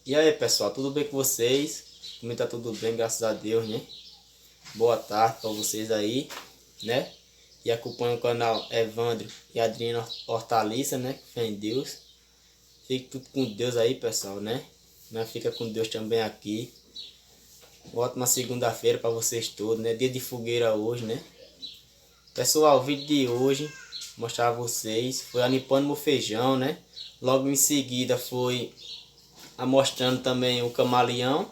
E aí pessoal, tudo bem com vocês? Comigo tá tudo bem, graças a Deus, né? Boa tarde para vocês aí, né? E acompanha o canal Evandro e Adriana Hortaliça, né? Fé em Deus. Fique tudo com Deus aí, pessoal, né? Mas fica com Deus também aqui. Ótima segunda-feira para vocês todos, né? Dia de fogueira hoje, né? Pessoal, o vídeo de hoje mostrar a vocês foi anipando meu feijão, né? Logo em seguida foi mostrando também o camaleão,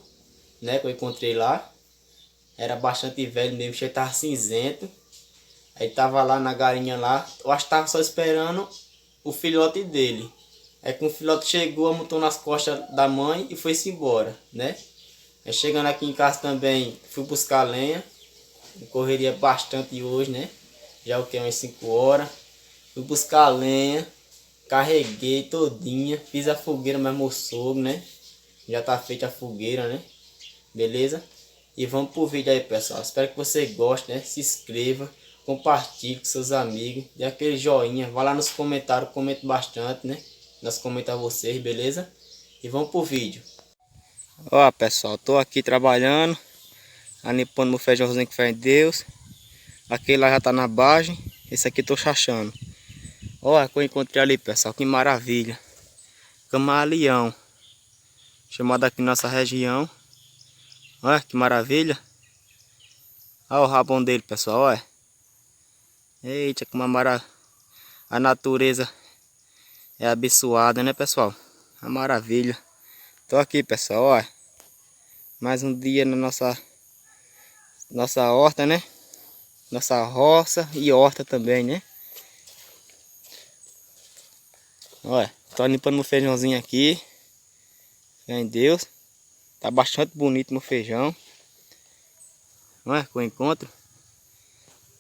né, que eu encontrei lá. Era bastante velho mesmo, cheio, tava cinzento. Aí tava lá na galinha lá, eu acho que tava só esperando o filhote dele. Aí quando o filhote chegou, montou nas costas da mãe e foi-se embora, né? Aí chegando aqui em casa também, fui buscar lenha. Correria bastante hoje, né? Já o que, umas 5 horas. Fui buscar lenha, carreguei todinha, fiz a fogueira, mas meu sogro, né? Já tá feita a fogueira, né? Beleza? E vamos pro vídeo aí, pessoal. Espero que você goste, né? Se inscreva, compartilhe com seus amigos, dê aquele joinha, vá lá nos comentários, comente bastante, né? Nós comentamos vocês, beleza? E vamos pro vídeo. Ó, pessoal, tô aqui trabalhando, anipando meu feijãozinho que fé em Deus. Aquele lá já tá na base, esse aqui tô chachando. Ó, que eu encontrei ali, pessoal, que maravilha. Camaleão, chamado aqui na nossa região. Olha que maravilha. Olha o rabão dele, pessoal, olha. Eita, que uma maravilha. A natureza é abençoada, né, pessoal? Uma maravilha. Tô aqui, pessoal, olha. Mais um dia na nossa horta, né? Nossa roça e horta também, né? Olha, tô limpando meu feijãozinho aqui. Fé em Deus. Tá bastante bonito meu feijão. Olha, que eu encontro.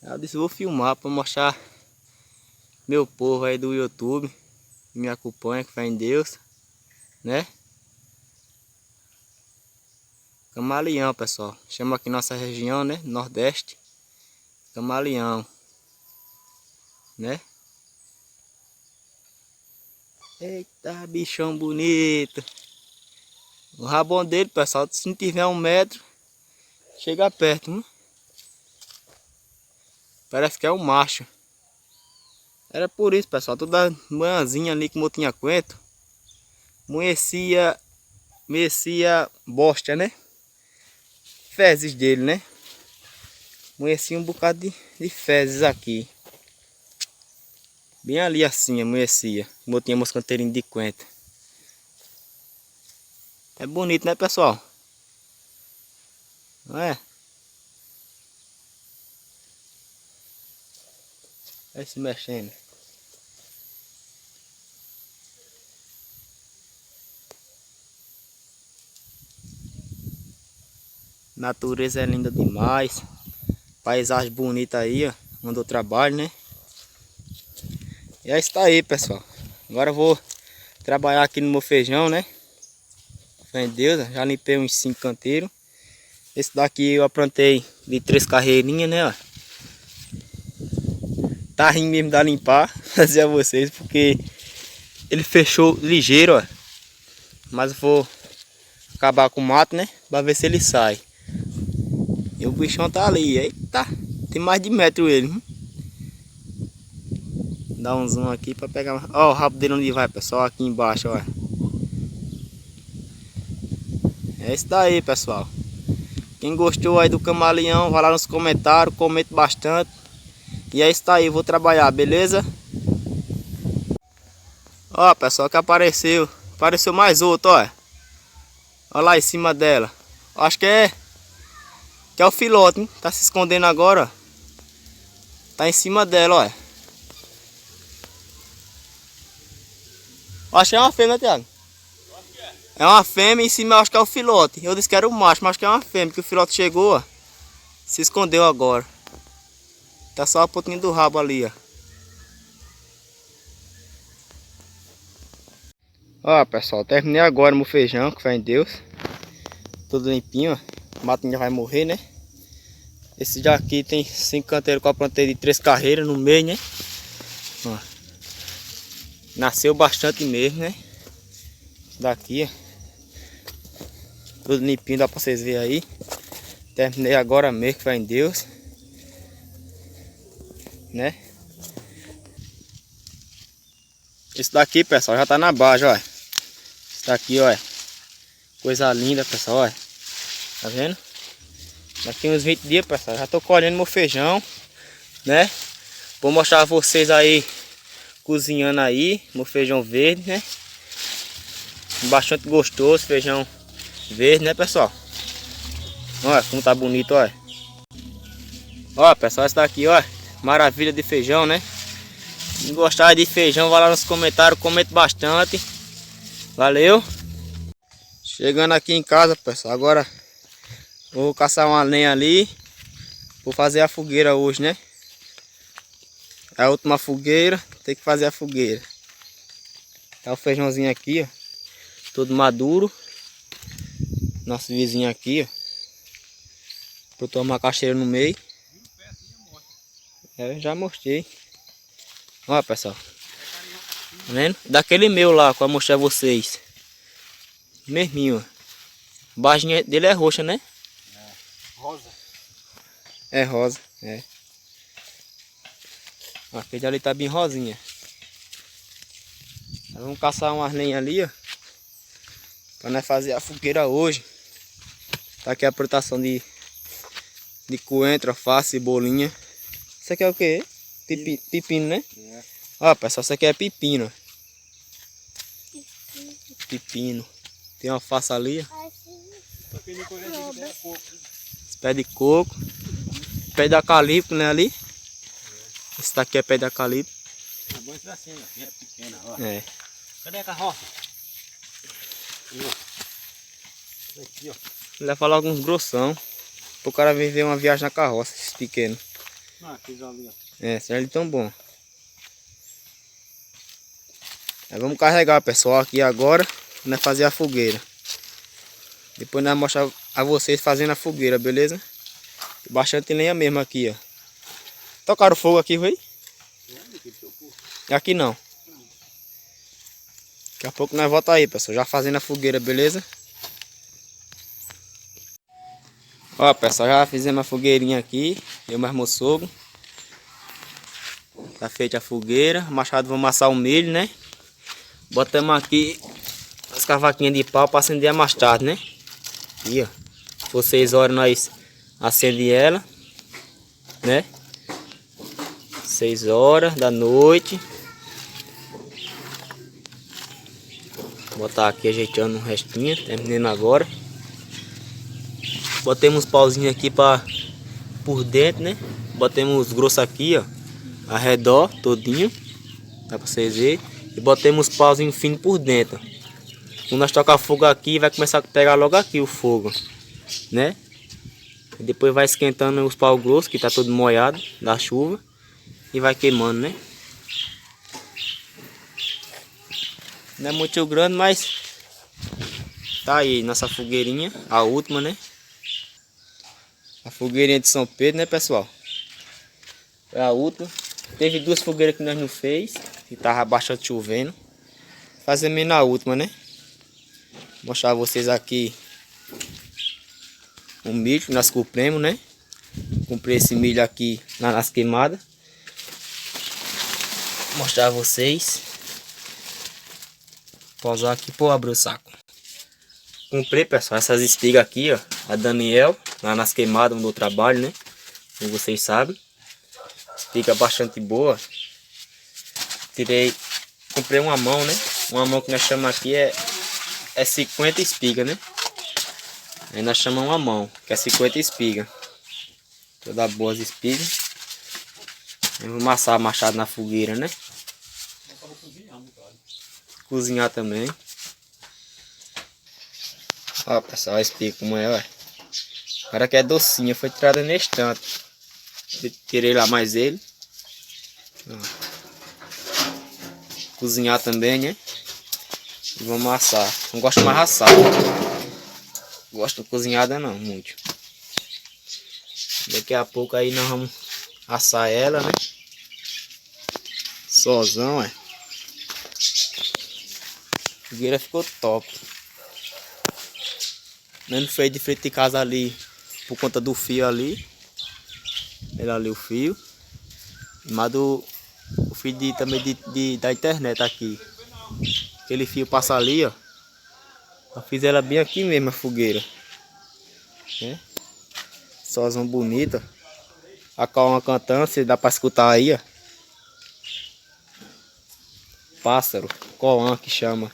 Eu disse, vou filmar para mostrar meu povo aí do YouTube que me acompanha, que fé em Deus, né? Camaleão, pessoal. Chama aqui nossa região, né? Nordeste. Camaleão, né? Eita, bichão bonito. O rabão dele, pessoal, se não tiver 1 metro, chega perto, hein? Parece que é um macho. Era por isso, pessoal, toda manhãzinha ali como eu tinha coentro, conhecia bosta, né? Fezes dele, né? Conhecia um bocado de fezes aqui. Bem ali assim, amanhecia. Como eu tinha meus canteirinhos de coentro. É bonito, né, pessoal? Não é? Vai se mexendo. Natureza é linda demais. Paisagem bonita aí, ó. Onde eu trabalho, né? E é isso aí, pessoal. Agora eu vou trabalhar aqui no meu feijão, né? Fé em Deus, já limpei uns 5 canteiros. Esse daqui eu plantei de 3 carreirinhas, né? Ó. Tá rindo mesmo da limpar, fazer a vocês, porque ele fechou ligeiro, ó. Mas eu vou acabar com o mato, né? Pra ver se ele sai. E o bichão tá ali, eita, tem mais de metro ele, hein? Dá um zoom aqui pra pegar. Ó o rabo dele onde vai, pessoal, aqui embaixo, ó. É isso daí, pessoal. Quem gostou aí do camaleão, vai lá nos comentários, comente bastante. E é isso daí, eu vou trabalhar, beleza? Ó, pessoal, que apareceu. Apareceu mais outro, ó. Olha lá em cima dela. Acho que é o filhote, hein? Tá se escondendo agora, ó. Tá em cima dela, ó. Acho que é uma fêmea, né, Thiago? É uma fêmea, em cima eu acho que é o filhote. Eu disse que era o macho, mas acho que é uma fêmea, porque o filhote chegou, ó. Se escondeu agora. Tá só a pontinha do rabo ali, ó. Ó, pessoal, terminei agora meu feijão, que fé em Deus. Tudo limpinho, ó. O mato já vai morrer, né? Esse daqui tem 5 canteiros que eu plantei de 3 carreiras no meio, né? Ó. Nasceu bastante mesmo, né? Daqui, ó. Tudo limpinho, dá pra vocês verem aí. Terminei agora mesmo, que vai em Deus. Né? Isso daqui, pessoal, já tá na base, ó. Isso daqui, ó. Coisa linda, pessoal, ó. Tá vendo? Daqui uns 20 dias, pessoal, já tô colhendo meu feijão, né? Vou mostrar a vocês aí, cozinhando aí, meu feijão verde, né? Bastante gostoso, feijão verde, né, pessoal? Olha como tá bonito, ó. Ó, pessoal, esse daqui, ó, maravilha de feijão, né? Se gostar de feijão, vai lá nos comentários, comente bastante. Valeu! Chegando aqui em casa, pessoal, agora vou caçar uma lenha ali. Vou fazer a fogueira hoje, né? É a última fogueira, tem que fazer a fogueira. Tá o feijãozinho aqui, ó. Todo maduro. Nosso vizinho aqui, ó. Botou uma caixeira no meio. Já mostrei. Ó, pessoal. Tá vendo? Daquele meu lá, que eu mostrei a vocês. Mesminho, ó. A barrinha dele é roxa, né? É. Rosa. É rosa, é. Aquele ali tá bem rosinha. Nós vamos caçar umas lenhas ali, ó. Pra nós fazer a fogueira hoje. Tá aqui a plantação de coentro, alface, cebolinha. Isso aqui é o quê? Pepino, né? É. Ó, pessoal, isso aqui é pepino. Pepino. Tem uma alface ali, ó. Esse pé de coco. Pé de eucalipto, né, ali? Esse daqui é pé de eucalipto. É bom isso assim, ó. É pequena, ó. É. Cadê a carroça? Aqui, ó. Leva logo uns grossão. Pro cara vir ver uma viagem na carroça, esses pequenos. Ah, aqueles ali, ó. É, esse ali tão bom. Aí vamos carregar, pessoal, aqui agora, né, fazer a fogueira. Depois nós vamos mostrar a vocês fazendo a fogueira, beleza? Bastante lenha mesmo aqui, ó. Tocaram fogo aqui, foi? Aqui não. Daqui a pouco nós voltamos aí, pessoal, já fazendo a fogueira, beleza? Ó, pessoal, já fizemos a fogueirinha aqui, eu mais meu sogro. Tá feita a fogueira, machado vamos amassar o milho, né? Botamos aqui as cavaquinhas de pau para acender mais tarde, né? Aqui, ó. Por 6 horas nós acendemos ela, né? 6 horas da noite. Vou botar aqui ajeitando o restinho, terminando agora. Botemos uns pauzinhos aqui para por dentro, né? Botemos grosso aqui, ó, ao redor todinho, dá para vocês verem. E botemos uns pauzinhos finos por dentro. Quando nós tocar fogo aqui, vai começar a pegar logo aqui o fogo, né? E depois vai esquentando os paus grossos, que tá todo molhado da chuva, e vai queimando, né? Não é muito grande, mas tá aí nossa fogueirinha, a última, né? A fogueirinha de São Pedro, né, pessoal? Foi a última. Teve 2 fogueiras que nós não fez, que tava bastante chovendo. Fazemos na última, né? Vou mostrar a vocês aqui o milho que nós compramos, né? Comprei esse milho aqui nas queimadas. Vou mostrar a vocês. Pausar aqui para abrir o saco. Comprei, pessoal, essas espigas aqui, ó. A Daniel, lá nas queimadas onde eu trabalho, né? Como vocês sabem. Espiga bastante boa. Comprei uma mão, né? Uma mão que nós chamamos aqui é 50 espigas, né? Aí nós chamamos uma mão, que é 50 espigas. Toda boa as espigas. Eu vou amassar a machado na fogueira, né? Cozinhar também. Ó, pessoal, a espiga como é, ó. Agora que é docinha, foi tirada nesse instante. Tirei lá mais ele. Ó. Cozinhar também, né? E vamos assar. Não gosto mais assado. Gosto de cozinhada não, muito. Daqui a pouco aí nós vamos assar ela, né? Sozão, é. A fogueira ficou top. Não fez de frente de casa ali por conta do fio ali. Ele ali o fio. Mas o fio também da internet aqui. Aquele fio passa ali, ó. Eu fiz ela bem aqui mesmo, a fogueira. Né? Sozão bonita. A calma cantando, se dá pra escutar aí, ó. Pássaro, coan que chama.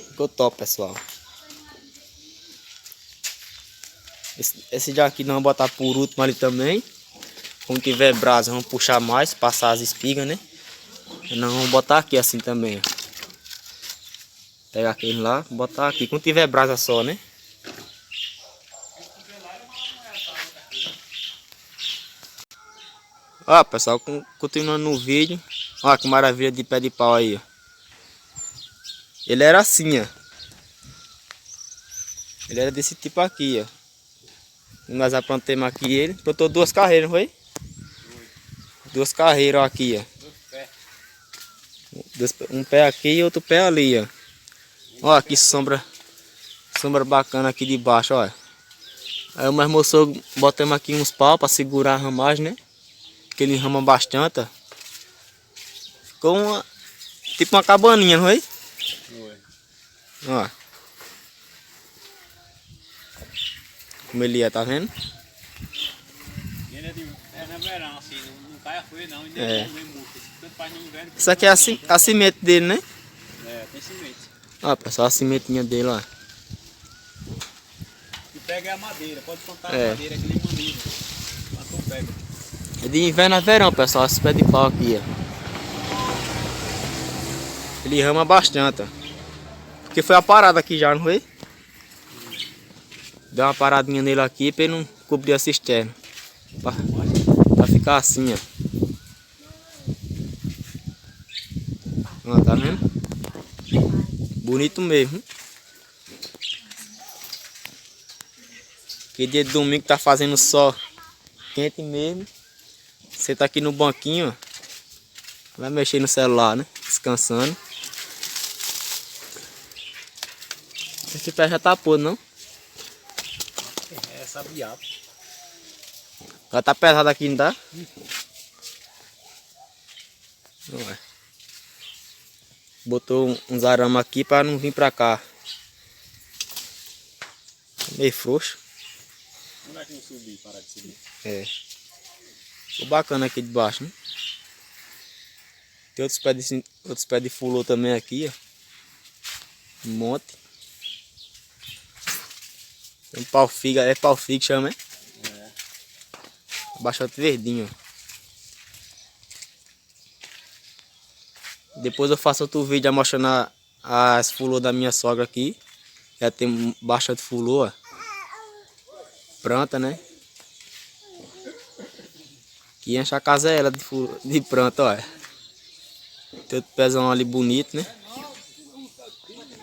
Ficou top, pessoal. Esse daqui nós vamos botar por último ali também. Quando tiver brasa, vamos puxar mais, passar as espigas, né? E nós vamos botar aqui assim também. Pegar aquele lá, botar aqui. Quando tiver brasa só, né? Ó, pessoal, continuando no vídeo. Ó, que maravilha de pé de pau aí, ó. Ele era assim, ó. Ele era desse tipo aqui, ó. Nós aprontamos aqui ele. Plantou 2 carreiras, não foi? 2 carreiras ó, aqui, ó. Um pé aqui e outro pé ali, ó. Ó, que sombra bacana aqui de baixo, ó. Aí o meu moço botamos aqui uns pau para segurar a ramagem, né? Que ele rama bastante, ó. Ficou tipo uma cabaninha, não foi? Foi. Ó. Como ele é, tá vendo? Ele é na verão, assim, não cai a folha não, e É. nem murta. Tanto faz no inverno. Isso aqui é a semente dele, né? É, tem semente. Ó, pessoal, a sementinha dele, ó. E pega a madeira, pode contar É. a madeira que nem maneira. Mas tu pega. É de inverno a verão, pessoal, esse pé de pau aqui, ó. Ele rama bastante, ó. Porque foi a parada aqui já, não foi? Deu uma paradinha nele aqui pra ele não cobrir a cisterna. Pra ficar assim, ó. Ó, tá vendo? Bonito mesmo. Que dia de domingo tá fazendo sol quente mesmo. Você tá aqui no banquinho, ó. Vai mexer no celular, né? Descansando. Esse pé já tá podre, não? É sabiá. Já tá pesado aqui, não tá? Ué. Botou uns arames aqui para não vir pra cá. Meio frouxo. Não é que não subir, parar de subir. É. Ficou bacana aqui de baixo, né? Tem outros pés de fulô também aqui, ó. Um monte. Tem um pau-figa, é pau-figa que chama, né? É. Bastante verdinho, ó. Depois eu faço outro vídeo mostrando as fulô da minha sogra aqui. Já tem bastante fulô, ó. Planta, né? Que enche a casa é ela de planta, ó. Tem outro pezão ali bonito, né?